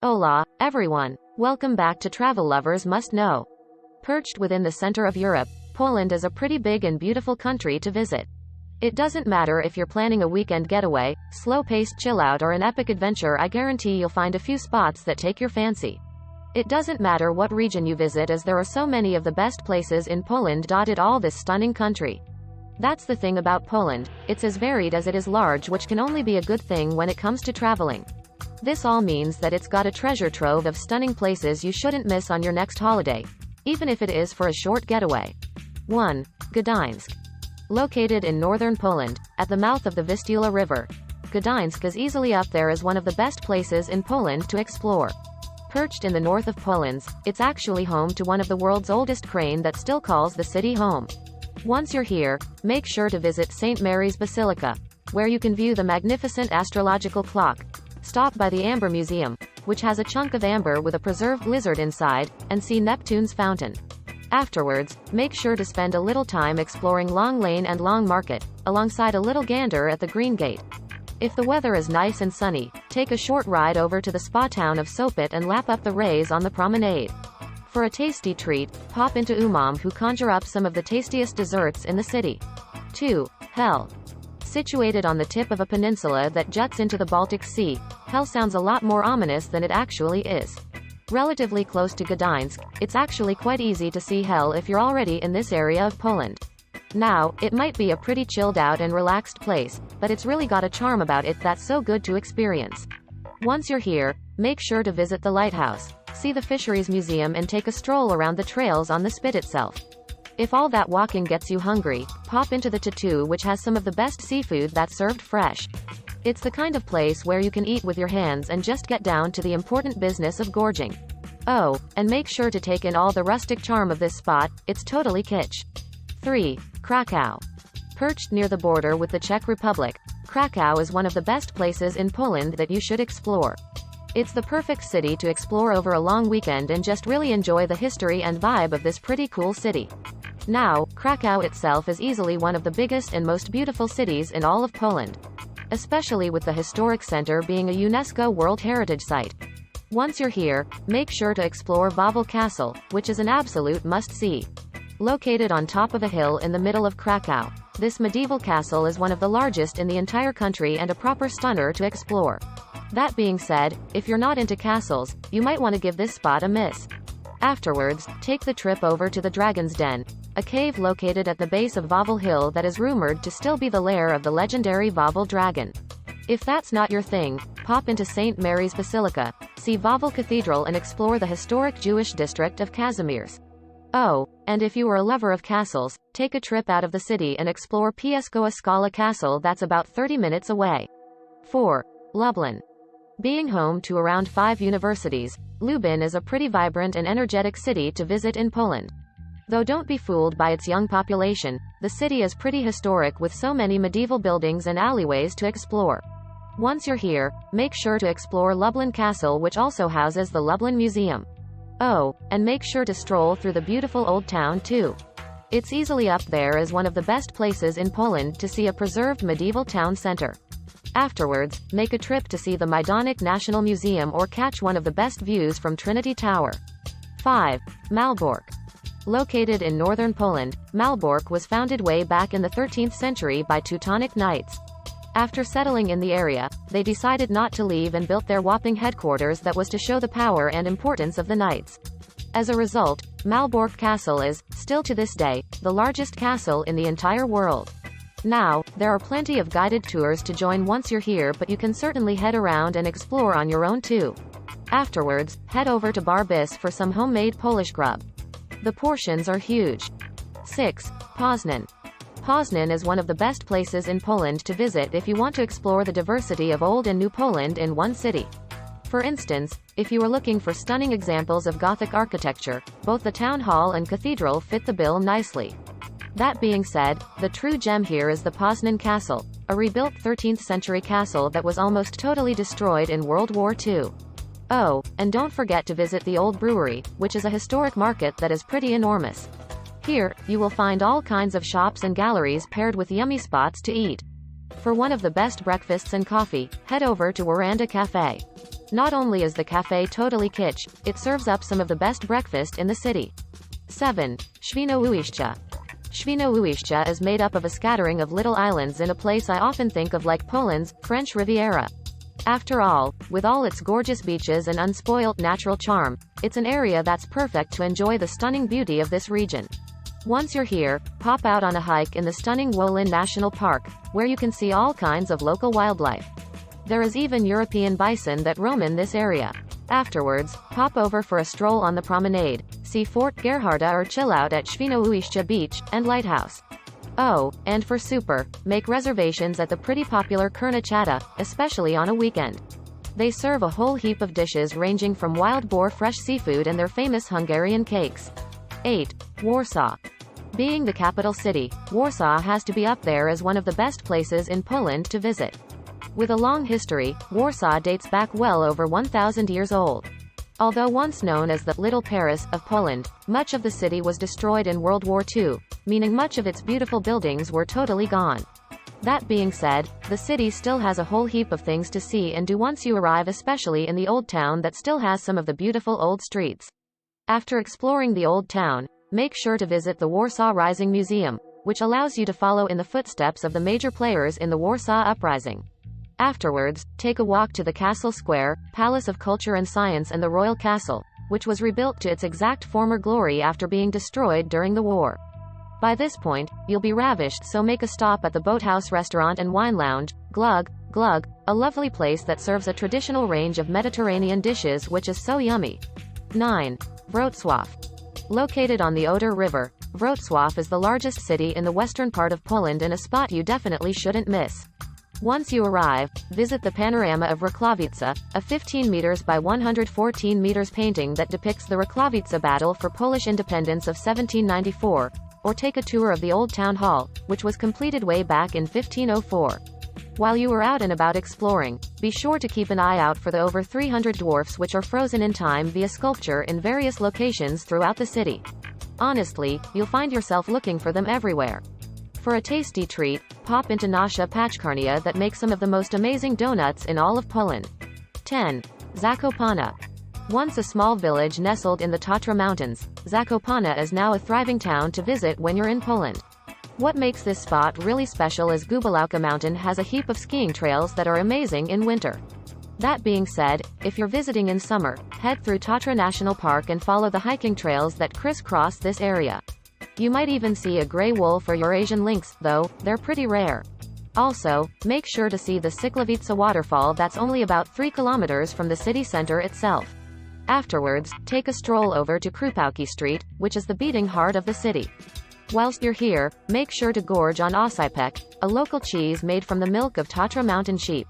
Hola, everyone. Welcome back to Travel Lovers Must Know. Perched within the center of Europe, Poland is a pretty big and beautiful country to visit. It doesn't matter if you're planning a weekend getaway, slow-paced chill-out or an epic adventure, I guarantee you'll find a few spots that take your fancy. It doesn't matter what region you visit, as there are so many of the best places in Poland dotted all this stunning country. That's the thing about Poland, it's as varied as it is large, which can only be a good thing when it comes to traveling. This all means that it's got a treasure trove of stunning places you shouldn't miss on your next holiday, even if it is for a short getaway. 1. Gdańsk. Located in northern Poland, at the mouth of the Vistula River, Gdańsk is easily up there as one of the best places in Poland to explore. Perched in the north of Poland, it's actually home to one of the world's oldest crane that still calls the city home. Once you're here, make sure to visit St. Mary's Basilica, where you can view the magnificent astrological clock, stop by the Amber Museum, which has a chunk of amber with a preserved lizard inside, and see Neptune's fountain. Afterwards, make sure to spend a little time exploring Long Lane and Long Market, alongside a little gander at the Green Gate. If the weather is nice and sunny, take a short ride over to the spa town of Sopot and lap up the rays on the promenade. For a tasty treat, pop into Umam, who conjure up some of the tastiest desserts in the city. 2. Hel. Situated on the tip of a peninsula that juts into the Baltic Sea, Hel sounds a lot more ominous than it actually is. Relatively close to Gdańsk, it's actually quite easy to see Hel if you're already in this area of Poland. Now, it might be a pretty chilled out and relaxed place, but it's really got a charm about it that's so good to experience. Once you're here, make sure to visit the lighthouse, see the Fisheries Museum and take a stroll around the trails on the spit itself. If all that walking gets you hungry, pop into the Tatu, which has some of the best seafood that's served fresh. It's the kind of place where you can eat with your hands and just get down to the important business of gorging. Oh, and make sure to take in all the rustic charm of this spot, it's totally kitsch. 3. Krakow. Perched near the border with the Czech Republic, Krakow is one of the best places in Poland that you should explore. It's the perfect city to explore over a long weekend and just really enjoy the history and vibe of this pretty cool city. Now, Krakow itself is easily one of the biggest and most beautiful cities in all of Poland, especially with the historic center being a UNESCO World Heritage Site. Once you're here, make sure to explore Wawel Castle, which is an absolute must-see. Located on top of a hill in the middle of Krakow, this medieval castle is one of the largest in the entire country and a proper stunner to explore. That being said, if you're not into castles, you might want to give this spot a miss. Afterwards, take the trip over to the Dragon's Den, a cave located at the base of Wawel Hill that is rumored to still be the lair of the legendary Wawel dragon. If that's not your thing, pop into St. Mary's Basilica, see Wawel Cathedral and explore the historic Jewish district of Kazimierz. Oh, and if you are a lover of castles, take a trip out of the city and explore Pieskowa Skała Castle that's about 30 minutes away. 4. Lublin. Being home to around 5 universities, Lublin is a pretty vibrant and energetic city to visit in Poland. Though don't be fooled by its young population, the city is pretty historic with so many medieval buildings and alleyways to explore. Once you're here, make sure to explore Lublin Castle, which also houses the Lublin Museum. Oh, and make sure to stroll through the beautiful old town too. It's easily up there as one of the best places in Poland to see a preserved medieval town center. Afterwards, make a trip to see the Majdanek National Museum or catch one of the best views from Trinity Tower. 5. Malbork. Located in northern Poland, Malbork was founded way back in the 13th century by Teutonic Knights. After settling in the area, they decided not to leave and built their Wapping headquarters that was to show the power and importance of the knights. As a result, Malbork Castle is, still to this day, the largest castle in the entire world. Now, there are plenty of guided tours to join once you're here, but you can certainly head around and explore on your own too. Afterwards, head over to Bar Bis for some homemade Polish grub. The portions are huge. 6. Poznan. Poznan is one of the best places in Poland to visit if you want to explore the diversity of old and new Poland in one city. For instance, if you are looking for stunning examples of Gothic architecture, both the town hall and cathedral fit the bill nicely. That being said, the true gem here is the Poznan Castle, a rebuilt 13th century castle that was almost totally destroyed in World War II. Oh, and don't forget to visit the Old Brewery, which is a historic market that is pretty enormous. Here, you will find all kinds of shops and galleries paired with yummy spots to eat. For one of the best breakfasts and coffee, head over to Waranda Cafe. Not only is the cafe totally kitsch, it serves up some of the best breakfast in the city. 7. Świnoujście. Świnoujście is made up of a scattering of little islands in a place I often think of like Poland's French Riviera. After all, with all its gorgeous beaches and unspoilt natural charm, it's an area that's perfect to enjoy the stunning beauty of this region. Once you're here, pop out on a hike in the stunning Wolin National Park, where you can see all kinds of local wildlife. There is even European bison that roam in this area. Afterwards, pop over for a stroll on the promenade, see Fort Gerharda or chill out at Świnoujście Beach and Lighthouse. Oh, and for super, make reservations at the pretty popular Kurna Chata, especially on a weekend. They serve a whole heap of dishes ranging from wild boar fresh seafood and their famous Hungarian cakes. 8. Warsaw. Being the capital city, Warsaw has to be up there as one of the best places in Poland to visit. With a long history, Warsaw dates back well over 1,000 years old. Although once known as the Little Paris of Poland, much of the city was destroyed in World War II, meaning much of its beautiful buildings were totally gone. That being said, the city still has a whole heap of things to see and do once you arrive, especially in the old town that still has some of the beautiful old streets. After exploring the old town, make sure to visit the Warsaw Rising Museum, which allows you to follow in the footsteps of the major players in the Warsaw Uprising. Afterwards, take a walk to the Castle Square, Palace of Culture and Science, and the Royal Castle, which was rebuilt to its exact former glory after being destroyed during the war. By this point, you'll be ravished, so make a stop at the Boathouse Restaurant and Wine Lounge, Glug, Glug, a lovely place that serves a traditional range of Mediterranean dishes which is so yummy. 9. Wrocław. Located on the Oder River, Wrocław is the largest city in the western part of Poland and a spot you definitely shouldn't miss. Once you arrive, visit the Panorama of Racławice, a 15 meters by 114 meters painting that depicts the Racławice battle for Polish independence of 1794, or take a tour of the Old Town Hall, which was completed way back in 1504. While you are out and about exploring, be sure to keep an eye out for the over 300 dwarfs which are frozen in time via sculpture in various locations throughout the city. Honestly, you'll find yourself looking for them everywhere. For a tasty treat, pop into Nasza Paczkarnia that makes some of the most amazing donuts in all of Poland. 10. Zakopane. Once a small village nestled in the Tatra Mountains, Zakopane is now a thriving town to visit when you're in Poland. What makes this spot really special is Gubałka Mountain has a heap of skiing trails that are amazing in winter. That being said, if you're visiting in summer, head through Tatra National Park and follow the hiking trails that crisscross this area. You might even see a gray wolf or Eurasian lynx, though they're pretty rare. Also, make sure to see the Siklawice waterfall that's only about 3 kilometers from the city center itself. Afterwards, take a stroll over to Krupałki Street, which is the beating heart of the city. Whilst you're here, make sure to gorge on Oscypek, a local cheese made from the milk of Tatra mountain sheep.